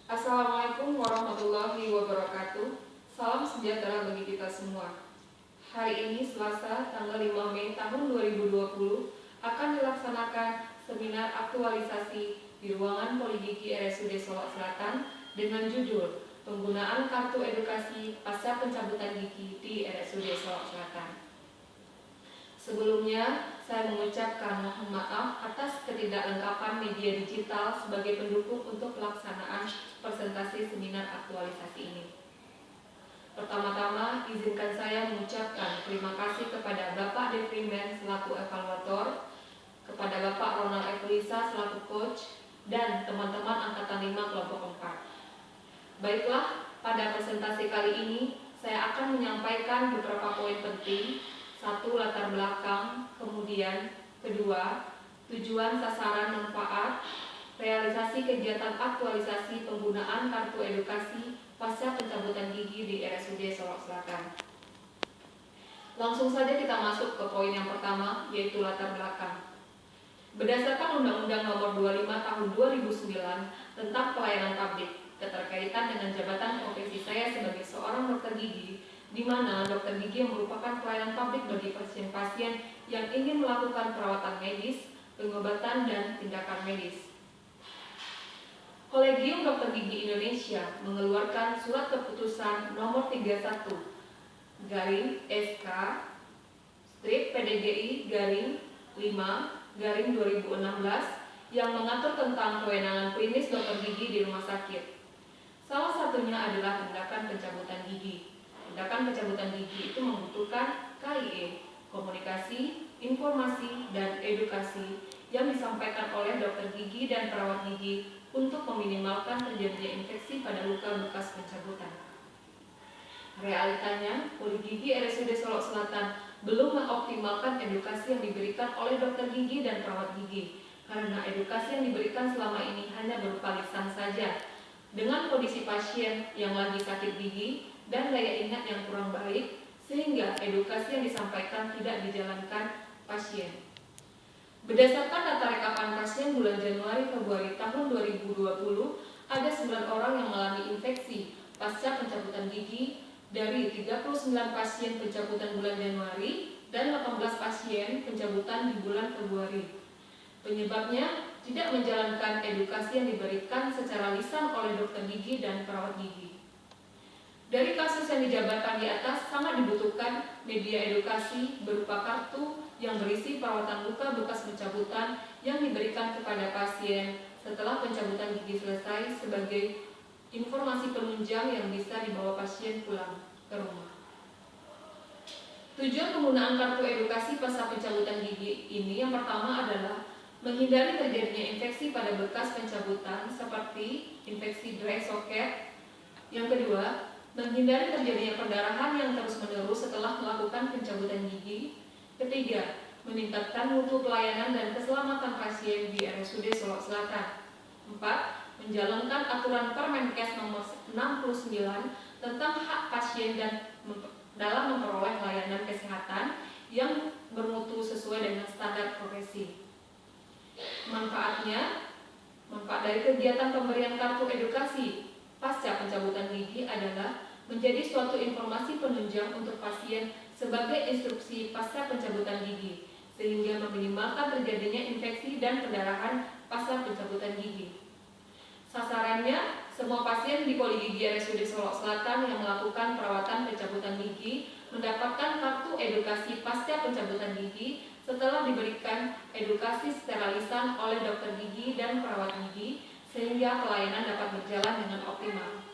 Assalamualaikum warahmatullahi wabarakatuh. Salam sejahtera bagi kita semua. Hari ini Selasa tanggal 5 Mei tahun 2020 akan dilaksanakan seminar aktualisasi di ruangan Poligigi RSUD Solok Selatan dengan judul Penggunaan Kartu Edukasi Pasca Pencabutan Gigi di RSUD Solok Selatan. Sebelumnya, saya mengucapkan mohon maaf atas ketidaklengkapan media digital sebagai pendukung untuk pelaksanaan presentasi seminar aktualisasi ini. Pertama-tama, izinkan saya mengucapkan terima kasih kepada Bapak Devrimen selaku evaluator, kepada Bapak Ronald Evelisa selaku coach, dan teman-teman Angkatan 5 Kelompok 4. Baiklah, pada presentasi kali ini, saya akan menyampaikan beberapa poin penting. Satu, latar belakang, kemudian kedua, tujuan, sasaran, manfaat, realisasi kegiatan aktualisasi penggunaan kartu edukasi pasca pencabutan gigi di RSUD Solok Selatan. Langsung saja kita masuk ke poin yang pertama, yaitu latar belakang. Berdasarkan Undang-Undang Nomor 25 Tahun 2009 tentang Pelayanan Publik, keterkaitan dengan jabatan profesi saya sebagai seorang dokter gigi, di mana dokter gigi merupakan pelayanan publik bagi pasien-pasien yang ingin melakukan perawatan medis, pengobatan, dan tindakan medis. Kolegium Dokter Gigi Indonesia mengeluarkan surat keputusan nomor 31 garing SK strip PDGI garing 5 garing 2016 yang mengatur tentang kewenangan klinis dokter gigi di rumah sakit. Salah satunya adalah tindakan pencabutan gigi. Tindakan pencabutan gigi itu membutuhkan KIE, komunikasi, informasi, dan edukasi yang disampaikan oleh dokter gigi dan perawat gigi untuk meminimalkan terjadinya infeksi pada luka bekas pencabutan. Realitanya, Poligigi RSUD Solok Selatan belum mengoptimalkan edukasi yang diberikan oleh dokter gigi dan perawat gigi, karena edukasi yang diberikan selama ini hanya berupa lisan saja. Dengan kondisi pasien yang lagi sakit gigi dan daya ingat yang kurang baik, sehingga edukasi yang disampaikan tidak dijalankan pasien. Berdasarkan data rekapan pasien bulan Januari-Februari tahun 2020, ada 9 orang yang mengalami infeksi pasca pencabutan gigi dari 39 pasien pencabutan bulan Januari dan 18 pasien pencabutan di bulan Februari. Penyebabnya tidak menjalankan edukasi yang diberikan secara lisan oleh dokter gigi dan perawat gigi. Dari kasus yang dijabarkan di atas, sangat dibutuhkan media edukasi berupa kartu yang berisi perawatan luka bekas pencabutan yang diberikan kepada pasien setelah pencabutan gigi selesai sebagai informasi penunjang yang bisa dibawa pasien pulang ke rumah. Tujuan penggunaan kartu edukasi pasca pencabutan gigi ini yang pertama adalah menghindari terjadinya infeksi pada bekas pencabutan seperti infeksi dry socket. Yang kedua, menghindari terjadinya perdarahan yang terus-menerus setelah melakukan pencabutan gigi. Ketiga, meningkatkan mutu pelayanan dan keselamatan pasien di RSUD Solok Selatan. 4. Menjalankan aturan Permenkes nomor 69 tentang hak pasien dan dalam memperoleh layanan kesehatan yang bermutu sesuai dengan standar profesi. Manfaat dari kegiatan pemberian kartu edukasi pasca pencabutan gigi adalah menjadi suatu informasi penunjang untuk pasien sebagai instruksi pasca pencabutan gigi, sehingga meminimalkan terjadinya infeksi dan pendarahan pasca pencabutan gigi. Sasarannya, semua pasien di Poligigi RSUD Solok Selatan yang melakukan perawatan pencabutan gigi mendapatkan kartu edukasi pasca pencabutan gigi setelah diberikan edukasi secara lisan oleh dokter gigi dan perawat gigi, sehingga pelayanan dapat berjalan dengan optimal.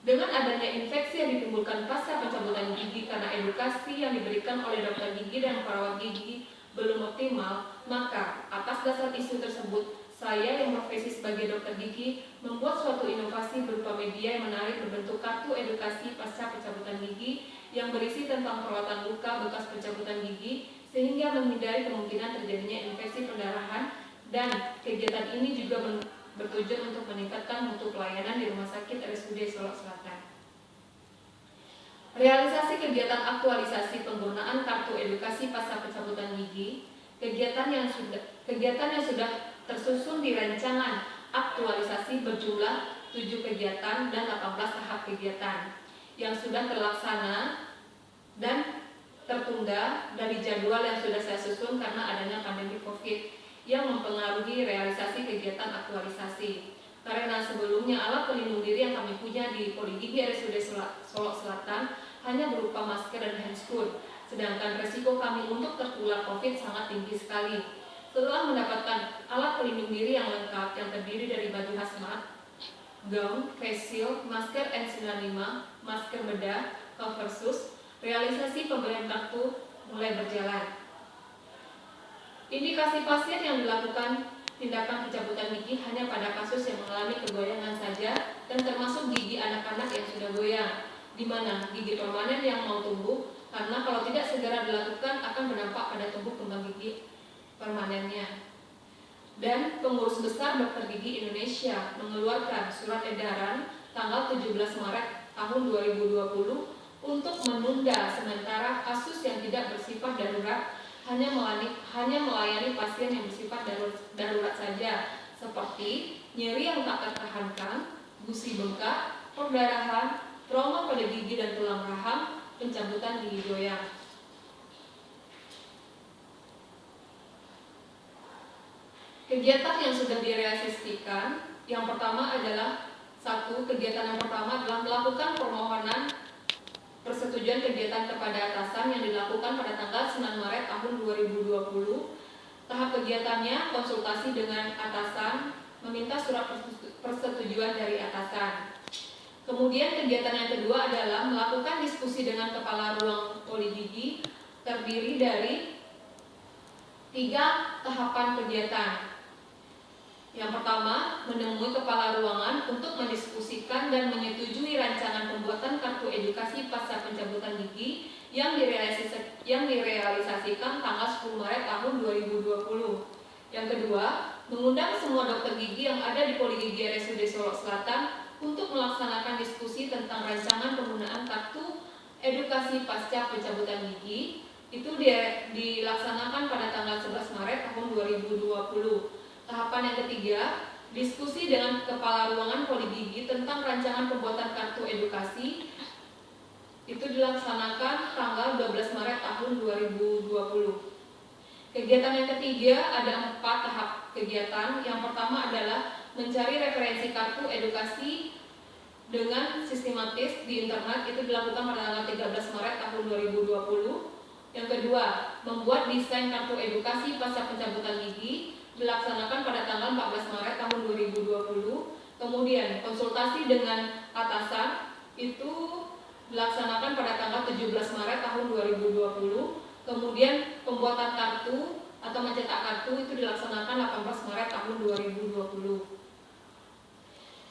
Dengan adanya infeksi yang ditimbulkan pasca pencabutan gigi karena edukasi yang diberikan oleh dokter gigi dan perawat gigi belum optimal, maka atas dasar isu tersebut, saya yang profesi sebagai dokter gigi membuat suatu inovasi berupa media yang menarik berbentuk kartu edukasi pasca pencabutan gigi yang berisi tentang perawatan luka bekas pencabutan gigi, sehingga menghindari kemungkinan terjadinya infeksi perdarahan, dan kegiatan ini juga bertujuan untuk meningkatkan mutu pelayanan di Rumah Sakit RSUD Solok Selatan. Realisasi kegiatan aktualisasi penggunaan kartu edukasi pasca pencabutan gigi, kegiatan yang sudah tersusun di rancangan aktualisasi berjumlah 7 kegiatan dan 18 tahap kegiatan yang sudah terlaksana dan tertunda dari jadwal yang sudah saya susun karena adanya pandemi COVID yang mempengaruhi realisasi kegiatan aktualisasi. Karena sebelumnya alat pelindung diri yang kami punya di Poligigi RSUD Solok Selatan hanya berupa masker dan handscoon, sedangkan resiko kami untuk tertular COVID sangat tinggi sekali. Setelah mendapatkan alat pelindung diri yang lengkap yang terdiri dari baju hazmat, gaun, face shield, masker N95, masker bedah, cover shoes, realisasi pemberian kartu mulai berjalan. Indikasi pasien yang dilakukan tindakan pencabutan gigi hanya pada kasus yang mengalami kegoyangan saja dan termasuk gigi anak-anak yang sudah goyang, di mana gigi permanen yang mau tumbuh, karena kalau tidak segera dilakukan akan berdampak pada tumbuh kembang gigi permanennya. Dan Pengurus Besar Dokter Gigi Indonesia mengeluarkan surat edaran tanggal 17 Maret tahun 2020 untuk menunda sementara kasus yang tidak bersifat darurat hanya melayani pasien yang bersifat darurat saja, seperti nyeri yang tak tertahankan, gusi bengkak, perdarahan, trauma pada gigi dan tulang rahang, pencabutan gigi goyang. Kegiatan yang sudah direalisasikan, yang pertama adalah kegiatan yang pertama adalah melakukan permohonan persetujuan kegiatan kepada atasan yang dilakukan pada tanggal 9 Maret tahun 2020. Tahap kegiatannya konsultasi dengan atasan, meminta surat persetujuan dari atasan. Kemudian kegiatan yang kedua adalah melakukan diskusi dengan kepala ruang Poligigi, terdiri dari 3 tahapan kegiatan. Yang pertama, menemui kepala ruangan untuk mendiskusikan dan menyetujui rancangan pembuatan kartu edukasi pasca pencabutan gigi yang direalisasikan tanggal 10 Maret tahun 2020. Yang kedua, mengundang semua dokter gigi yang ada di Poligigi RSUD Solok Selatan untuk melaksanakan diskusi tentang rancangan penggunaan kartu edukasi pasca pencabutan gigi. Itu dilaksanakan pada tanggal 11 Maret tahun 2020. Tahapan yang ketiga, diskusi dengan kepala ruangan Poligigi tentang rancangan pembuatan kartu edukasi. Itu dilaksanakan tanggal 12 Maret tahun 2020. Kegiatan yang ketiga ada 4 tahap kegiatan. Yang pertama adalah mencari referensi kartu edukasi dengan sistematis di internet. Itu dilakukan pada tanggal 13 Maret tahun 2020. Yang kedua, membuat desain kartu edukasi pasca pencabutan gigi, dilaksanakan pada tanggal 14 Maret tahun 2020. Kemudian konsultasi dengan atasan itu dilaksanakan pada tanggal 17 Maret tahun 2020. Kemudian pembuatan kartu atau mencetak kartu itu dilaksanakan 18 Maret tahun 2020.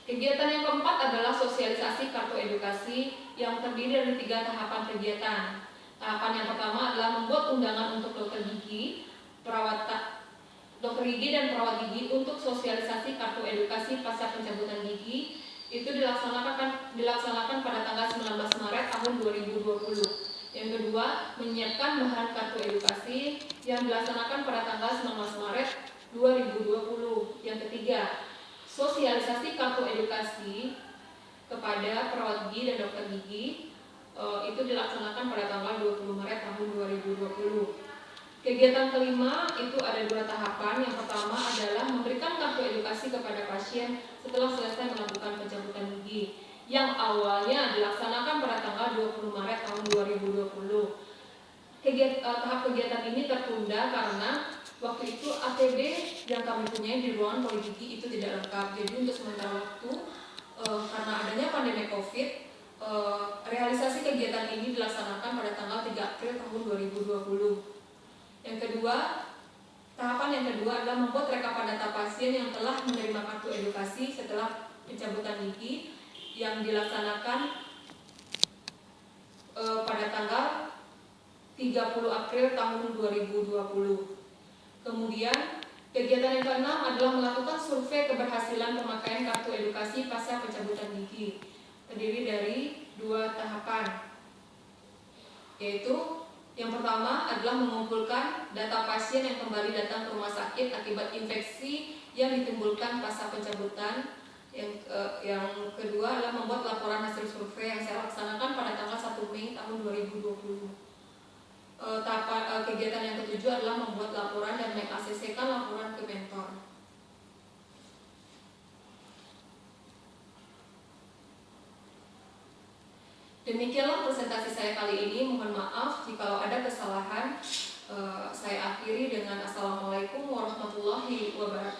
Kegiatan yang keempat adalah sosialisasi kartu edukasi yang terdiri dari 3 tahapan kegiatan. Tahapan yang pertama adalah membuat undangan untuk dokter gigi dan perawat gigi untuk sosialisasi kartu edukasi pasca pencabutan gigi. Itu dilaksanakan pada tanggal 19 Maret tahun 2020. Yang kedua, menyiapkan bahan kartu edukasi yang dilaksanakan pada tanggal 19 Maret 2020. Yang ketiga, sosialisasi kartu edukasi kepada perawat gigi dan dokter gigi. Itu dilaksanakan pada tanggal 20 Maret tahun 2020. Kegiatan kelima itu ada 2 tahapan. Yang pertama adalah memberikan kartu edukasi kepada pasien setelah selesai melakukan pencabutan gigi, yang awalnya dilaksanakan pada tanggal 20 Maret tahun 2020. Tahap kegiatan ini tertunda karena waktu itu APD yang kami punya di ruangan Poligigi itu tidak lengkap. Jadi untuk sementara waktu karena adanya pandemi COVID, realisasi kegiatan ini dilaksanakan pada tanggal 3 April tahun 2020. Yang kedua, tahapan yang kedua adalah membuat rekapan data pasien yang telah menerima kartu edukasi setelah pencabutan gigi yang dilaksanakan pada tanggal 30 April tahun 2020. Kemudian, kegiatan yang keenam adalah melakukan survei keberhasilan pemakaian kartu edukasi pasca pencabutan gigi. Terdiri dari 2 tahapan, yaitu Yang pertama adalah mengumpulkan data pasien yang kembali datang ke rumah sakit akibat infeksi yang ditimbulkan pasca pencabutan. Yang kedua adalah membuat laporan hasil survei yang saya laksanakan pada tanggal 1 Mei tahun 2020. Kegiatan yang ketujuh adalah membuat laporan dan meng-ACC-kan laporan ke mentor. Demikianlah presentasi saya kali ini. Mohon maaf jika ada kesalahan. Saya akhiri dengan Assalamualaikum warahmatullahi wabarakatuh.